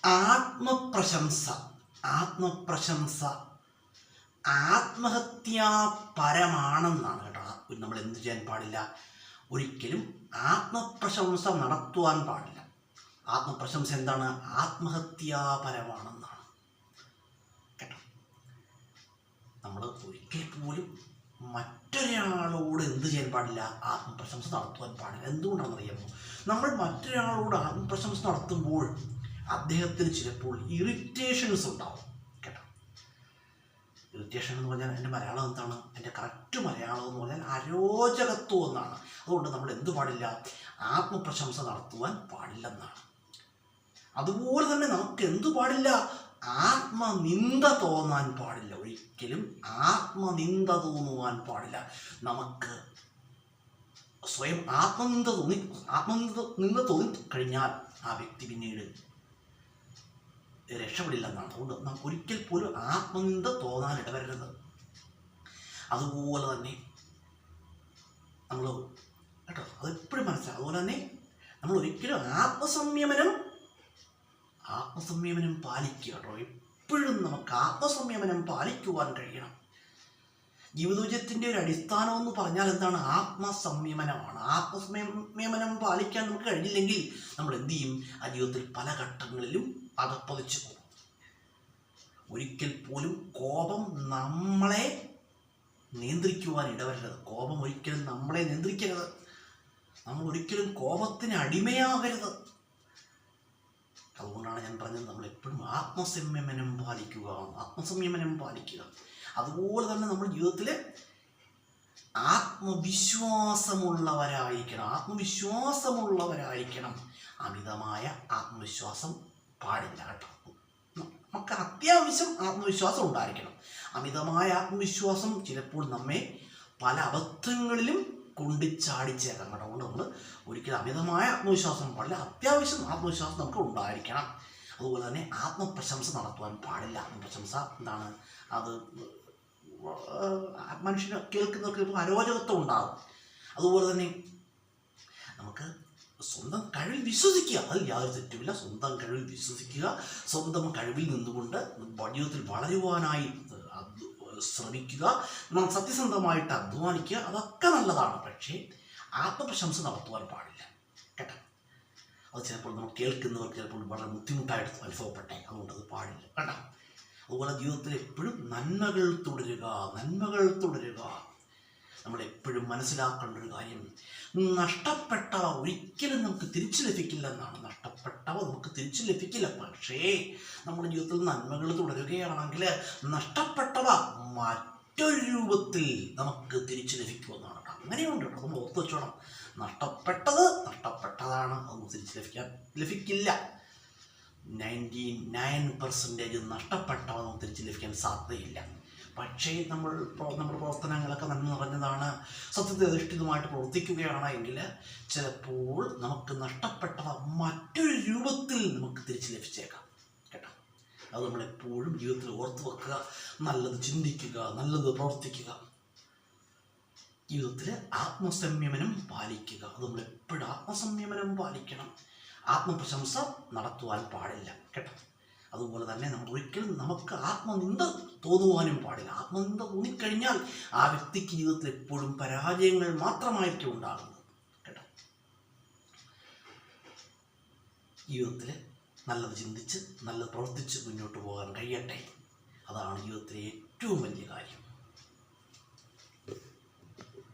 ആത്മപ്രശംസ ആത്മഹത്യാപരമാണെന്നാണ് കേട്ടോ. നമ്മൾ എന്ത് ചെയ്യാൻ പാടില്ല? ഒരിക്കലും ആത്മപ്രശംസ നടത്തുവാൻ പാടില്ല. ആത്മപ്രശംസ എന്താണ്? ആത്മഹത്യാപരമാണെന്നാണ് കേട്ടോ. നമ്മൾ ഒരിക്കൽ പോലും മറ്റൊരാളോട് എന്ത് ചെയ്യാൻ പാടില്ല? ആത്മപ്രശംസ നടത്തുവാൻ പാടില്ല. എന്തുകൊണ്ടാണെന്നറിയാമോ? നമ്മൾ മറ്റൊരാളോട് ആത്മപ്രശംസ നടത്തുമ്പോൾ അദ്ദേഹത്തിന് ചിലപ്പോൾ ഇറിറ്റേഷൻസ് ഉണ്ടാവും കേട്ടോ. ഇറിറ്റേഷൻ എന്ന് പറഞ്ഞാൽ എൻ്റെ മലയാളം എന്താണ്? എൻ്റെ കറക്റ്റ് മലയാളം എന്ന് പറഞ്ഞാൽ അരോചകത്വം എന്നാണ്. അതുകൊണ്ട് നമ്മൾ എന്ത് പാടില്ല? ആത്മപ്രശംസ നടത്തുവാൻ പാടില്ലെന്നാണ്. അതുപോലെ തന്നെ നമുക്ക് എന്തു പാടില്ല? ആത്മനിന്ദ തോന്നാൻ പാടില്ല. ഒരിക്കലും ആത്മനിന്ദ തോന്നുവാൻ പാടില്ല. നമുക്ക് സ്വയം ആത്മനിന്ദ തോന്നിക്കഴിഞ്ഞാൽ ആ വ്യക്തി പിന്നീട് രക്ഷപ്പെടില്ലെന്നാണ്. അതുകൊണ്ട് നമുക്ക് ഒരിക്കൽ പോലും ആത്മനിന്ദ തോന്നാൻ ഇടവരരുത്. അതുപോലെ തന്നെ നമ്മൾ കേട്ടോ, അതെപ്പോഴും മനസ്സിലാവും. അതുപോലെ തന്നെ നമ്മൾ ഒരിക്കലും ആത്മസംയമനം പാലിക്കുക കേട്ടോ. എപ്പോഴും നമുക്ക് ആത്മസംയമനം പാലിക്കുവാൻ കഴിയണം. ജീവിതത്തിൻ്റെ ഒരു അടിസ്ഥാനം എന്ന് പറഞ്ഞാൽ എന്താണ്? ആത്മസംയമനമാണ്. ആത്മസംയമനം പാലിക്കാൻ നമുക്ക് കഴിഞ്ഞില്ലെങ്കിൽ നമ്മൾ എന്ത് ചെയ്യും? ആ ജീവിതത്തിൽ പല ഘട്ടങ്ങളിലും അകപ്പതിച്ചു പോകും. ഒരിക്കൽ പോലും കോപം നമ്മളെ നിയന്ത്രിക്കുവാൻ ഇടവരരുത്. കോപം ഒരിക്കലും നമ്മളെ നിയന്ത്രിക്കരുത്. നമ്മൾ ഒരിക്കലും കോപത്തിന് അടിമയാകരുത്. അതുകൊണ്ടാണ് ഞാൻ പറഞ്ഞത് നമ്മൾ എപ്പോഴും ആത്മസംയമനം പാലിക്കുക. അതുപോലെ തന്നെ നമ്മൾ ജീവിതത്തിൽ ആത്മവിശ്വാസമുള്ളവരായിരിക്കണം. അമിതമായ ആത്മവിശ്വാസം പാടില്ല കേട്ടോ. നമുക്ക് അത്യാവശ്യം ആത്മവിശ്വാസം ഉണ്ടായിരിക്കണം. അമിതമായ ആത്മവിശ്വാസം ചിലപ്പോൾ നമ്മെ പല അബദ്ധങ്ങളിലും ചാടിച്ചേക്കാം കേട്ടോ. അതുകൊണ്ട് നമ്മൾ ഒരിക്കലും അമിതമായ ആത്മവിശ്വാസം പാടില്ല. അത്യാവശ്യം ആത്മവിശ്വാസം നമുക്ക് ഉണ്ടായിരിക്കണം. അതുപോലെ തന്നെ ആത്മപ്രശംസ നടത്തുവാൻ പാടില്ല. ആത്മപ്രശംസ എന്താണ്? അത് മനുഷ്യന് കേൾക്കുന്നവർക്ക് അരോചകത്വം ഉണ്ടാകും. അതുപോലെ തന്നെ നമുക്ക് സ്വന്തം കഴിവിൽ വിശ്വസിക്കുക. അതിൽ യാതൊരു തെറ്റുമില്ല. സ്വന്തം കഴിവിൽ വിശ്വസിക്കുക. സ്വന്തം കഴിവിൽ നിന്നുകൊണ്ട് ജീവിതത്തിൽ വളരുവാനായി ശ്രമിക്കുക. നമ്മൾ സത്യസന്ധമായിട്ട് അധ്വാനിക്കുക. അതൊക്കെ നല്ലതാണ്. പക്ഷേ ആത്മപ്രശംസ നടത്തുവാൻ പാടില്ല കേട്ടോ. അത് ചിലപ്പോൾ നമ്മൾ കേൾക്കുന്നവർക്ക് ചിലപ്പോൾ വളരെ ബുദ്ധിമുട്ടായിട്ട് അനുഭവപ്പെട്ടേ. അതുകൊണ്ട് അത് പാടില്ല കേട്ടോ. അതുപോലെ ജീവിതത്തിൽ എപ്പോഴും നന്മകൾ തുടരുക. നമ്മളെപ്പോഴും മനസ്സിലാക്കേണ്ട ഒരു കാര്യം, നഷ്ടപ്പെട്ടവ ഒരിക്കലും നമുക്ക് തിരിച്ചു ലഭിക്കില്ലെന്നാണ്. നഷ്ടപ്പെട്ടവ നമുക്ക് തിരിച്ചു ലഭിക്കില്ല. പക്ഷേ നമ്മുടെ ജീവിതത്തിൽ നന്മകൾ തുടരുകയാണെങ്കിൽ നഷ്ടപ്പെട്ടവ മറ്റൊരു രൂപത്തിൽ നമുക്ക് തിരിച്ചു ലഭിക്കുമെന്നാണ് കേട്ടോ. അങ്ങനെയുണ്ട് കേട്ടോ. നമ്മൾ ഓർത്ത് വെച്ചോണം. നഷ്ടപ്പെട്ടതാണ്. അതൊന്നും തിരിച്ചു ലഭിക്കില്ല. 99% നഷ്ടപ്പെട്ടവ നമുക്ക് തിരിച്ചു ലഭിക്കാൻ സാധ്യതയില്ല. പക്ഷേ നമ്മുടെ പ്രവർത്തനങ്ങളൊക്കെ നന്മ നിറഞ്ഞതാണ്, സത്യത്തെ അധിഷ്ഠിതമായിട്ട് പ്രവർത്തിക്കുകയാണ് എങ്കിൽ ചിലപ്പോൾ നമുക്ക് നഷ്ടപ്പെട്ടവ മറ്റൊരു രൂപത്തിൽ നമുക്ക് തിരിച്ചു ലഭിച്ചേക്കാം കേട്ടോ. അത് നമ്മളെപ്പോഴും ജീവിതത്തിൽ ഓർത്ത് വെക്കുക. നല്ലത് ചിന്തിക്കുക, നല്ലത് പ്രവർത്തിക്കുക. ജീവിതത്തിൽ ആത്മസംയമനം പാലിക്കുക. അത് നമ്മളെപ്പോഴും ആത്മസംയമനം പാലിക്കണം. ആത്മപ്രശംസ നടത്തുവാൻ പാടില്ല കേട്ടോ. അതുപോലെ തന്നെ നമ്മൾ ഒരിക്കലും നമുക്ക് ആത്മനിന്ദ തോന്നുവാനും പാടില്ല. ആത്മനിന്ദ തോന്നിക്കഴിഞ്ഞാൽ ആ വ്യക്തിക്ക് ജീവിതത്തിൽ എപ്പോഴും പരാജയങ്ങൾ മാത്രമായിരിക്കും ഉണ്ടാകുന്നത് കേട്ടോ. ജീവിതത്തിൽ നല്ലത് ചിന്തിച്ച് നല്ലത് പ്രവർത്തിച്ച് മുന്നോട്ട് പോകാൻ കഴിയട്ടെ. അതാണ് ജീവിതത്തിലെ ഏറ്റവും വലിയ കാര്യം.